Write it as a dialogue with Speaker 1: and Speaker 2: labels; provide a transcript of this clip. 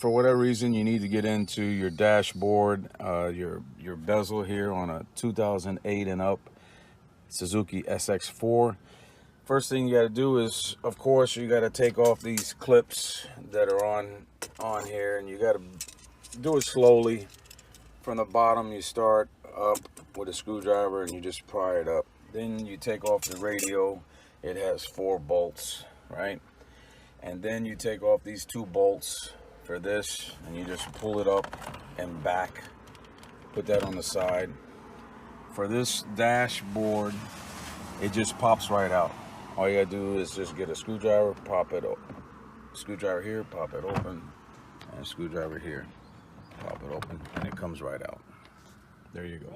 Speaker 1: for whatever reason you need to get into your dashboard, your bezel here on a 2008 and up Suzuki Sx4. First thing you got to do is, of course, you got to take off these clips that are on here, and you got to do it slowly. From the bottom, you start up with a screwdriver and you just pry it up. Then you take off the radio. It has 4 bolts, right? And then you take off these 2 bolts for this, and you just pull it up and back. Put that on the side. For this dashboard, it just pops right out. All you gotta do is just get a screwdriver, pop it open. Screwdriver here, pop it open, and a screwdriver here, pop it open, and it comes right out. There you go.